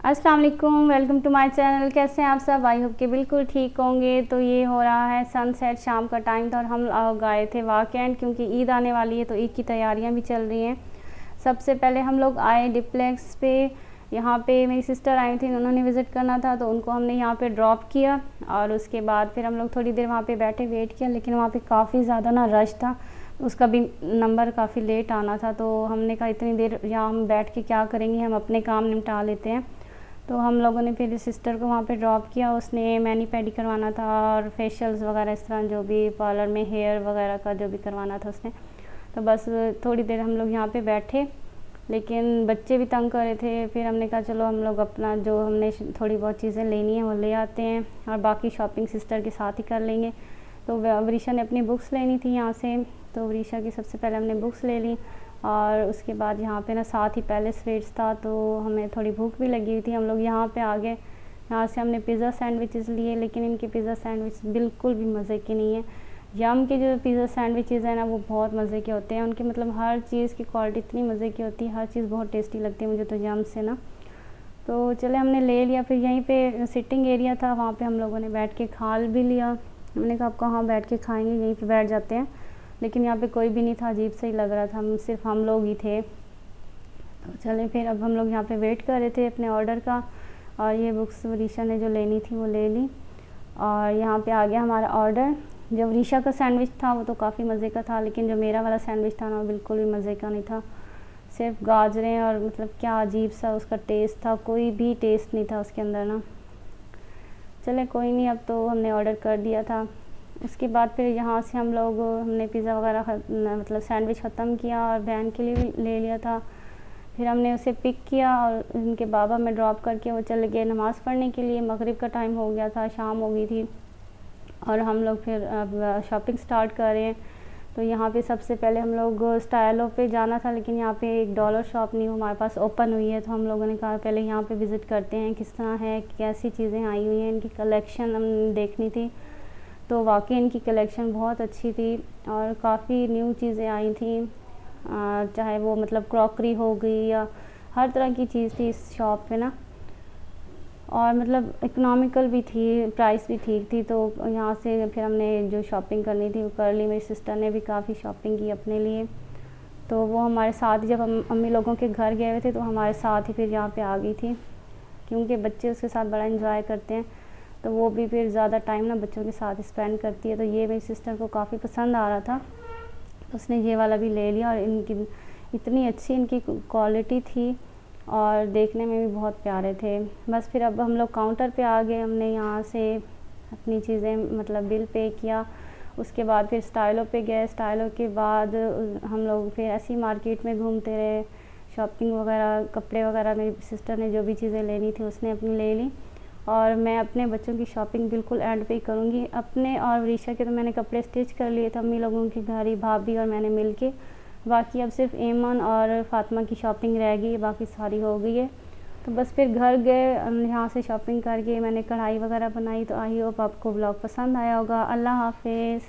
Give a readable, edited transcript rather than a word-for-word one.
अस्सलाम वालेकुम, welcome to my channel. कैसे हैं आप सब? आई होप कि बिल्कुल ठीक होंगे। तो ये हो रहा है सनसेट, शाम का टाइम था और हम गए थे वीकेंड, क्योंकि ईद आने वाली है तो ईद की तैयारियां भी चल रही हैं। सबसे पहले हम लोग आए डिप्लेक्स पे। यहाँ पे मेरी सिस्टर आई थी, उन्होंने विज़िट करना था तो उनको हमने यहाँ पे ड्रॉप किया और उसके बाद फिर हम लोग थोड़ी देर वहाँ पे बैठे वेट किया, लेकिन वहाँ पे काफ़ी ज़्यादा ना रश था। उसका भी नंबर काफ़ी लेट आना था तो हमने कहा इतनी देर यहाँ हम बैठ के क्या करेंगे, हम अपने काम निपटा लेते हैं। तो हम लोगों ने फिर सिस्टर को वहाँ पे ड्रॉप किया। उसने मैनी पेडी करवाना था और फेशियल्स वगैरह, इस तरह जो भी पार्लर में हेयर वगैरह का जो भी करवाना था उसने। तो बस थोड़ी देर हम लोग यहाँ पे बैठे, लेकिन बच्चे भी तंग कर रहे थे। फिर हमने कहा चलो हम लोग अपना जो हमने थोड़ी बहुत चीज़ें लेनी है वो ले आते हैं और बाकी शॉपिंग सिस्टर के साथ ही कर लेंगे। तो वरीशा ने अपनी बुक्स लेनी थी यहाँ से, तो वरीशा की सबसे पहले हमने बुक्स ले ली और उसके बाद यहाँ पे ना साथ ही पैलेस स्वीट्स था तो हमें थोड़ी भूख भी लगी हुई थी। हम लोग यहाँ पे आ गए। यहाँ से हमने पिज़्ज़ा सैंडविचेस लिए, लेकिन इनके पिज़्ज़ा सैंडविच बिल्कुल भी मज़े के नहीं है। यम के जो पिज़्ज़ा सैंडविचेस हैं ना वो बहुत मज़े के होते हैं। उनके मतलब हर चीज़ की क्वालिटी इतनी मज़े की होती है, हर चीज़ बहुत टेस्टी लगती है मुझे तो यम से ना। तो चले हमने ले लिया। फिर यहीं पे सिटिंग एरिया था, वहाँ पे हम लोगों ने बैठ के खा भी लिया। हमने कहा आप कहाँ बैठ के खाएंगे, यहीं पे बैठ जाते हैं, लेकिन यहाँ पे कोई भी नहीं था। अजीब सा ही लग रहा था, हम सिर्फ हम लोग ही थे। तो चले फिर अब हम लोग यहाँ पे वेट कर रहे थे अपने ऑर्डर का और ये बुक्स वरीशा ने जो लेनी थी वो ले ली और यहाँ पे आ गया हमारा ऑर्डर। जो वरीशा का सैंडविच था वो तो काफ़ी मज़े का था, लेकिन जो मेरा वाला सैंडविच था ना बिल्कुल भी मज़े का नहीं था। सिर्फ गाजरें और मतलब क्या अजीब सा उसका टेस्ट था, कोई भी टेस्ट नहीं था उसके अंदर ना। चले कोई नहीं, अब तो हमने ऑर्डर कर दिया था। उसके बाद फिर यहाँ से हम लोग हमने पिज़्ज़ा वगैरह मतलब सैंडविच ख़त्म किया और बहन के लिए भी ले लिया था। फिर हमने उसे पिक किया और उनके बाबा में ड्रॉप करके वो चले गए नमाज़ पढ़ने के लिए। मगरिब का टाइम हो गया था, शाम हो गई थी और हम लोग फिर अब शॉपिंग स्टार्ट कर रहे हैं। तो यहाँ पे सबसे पहले हम लोग स्टाइलो पे जाना था, लेकिन यहाँ पे एक डॉलर शॉप नहीं हमारे पास ओपन हुई है, तो हम लोगों ने कहा पहले यहाँ पे विज़िट करते हैं किस तरह है, कैसी चीज़ें आई हुई हैं, इनकी कलेक्शन हम देखनी थी। तो वाकई इनकी कलेक्शन बहुत अच्छी थी और काफ़ी न्यू चीज़ें आई थी, चाहे वो मतलब क्रॉकरी हो गई या हर तरह की चीज़ थी इस शॉप पे ना। और मतलब इकोनॉमिकल भी थी, प्राइस भी ठीक थी। तो यहाँ से फिर हमने जो शॉपिंग करनी थी वो कर ली। मेरी सिस्टर ने भी काफ़ी शॉपिंग की अपने लिए, तो वो हमारे साथ जब हम अम्मी लोगों के घर गए हुए थे तो हमारे साथ ही फिर यहाँ पे आ गई थी, क्योंकि बच्चे उसके साथ बड़ा इंजॉय करते हैं तो वो भी फिर ज़्यादा टाइम ना बच्चों के साथ स्पेंड करती है। तो ये मेरी सिस्टर को काफ़ी पसंद आ रहा था तो उसने ये वाला भी ले लिया और इनकी इतनी अच्छी इनकी क्वालिटी थी और देखने में भी बहुत प्यारे थे। बस फिर अब हम लोग काउंटर पे आ गए। हमने यहाँ से अपनी चीज़ें मतलब बिल पे किया, उसके बाद फिर स्टाइलो पे गए। स्टाइलो के बाद हम लोग फिर ऐसी मार्केट में घूमते रहे, शॉपिंग वगैरह, कपड़े वगैरह मेरी सिस्टर ने जो भी चीज़ें लेनी थी उसने अपनी ले ली और मैं अपने बच्चों की शॉपिंग बिल्कुल एंड पे ही करूँगी। अपने और वरीशा के तो मैंने कपड़े स्टिच कर लिए थे अम्मी लोगों के घर ही, भाभी और मैंने मिल के। बाकी अब सिर्फ एमन और फातिमा की शॉपिंग रह गई है, बाकी सारी हो गई है। तो बस फिर घर गए, यहाँ से शॉपिंग करके मैंने कढ़ाई वगैरह बनाई। तो आई होप आपको ब्लॉग पसंद आया होगा। अल्लाह हाफिज़।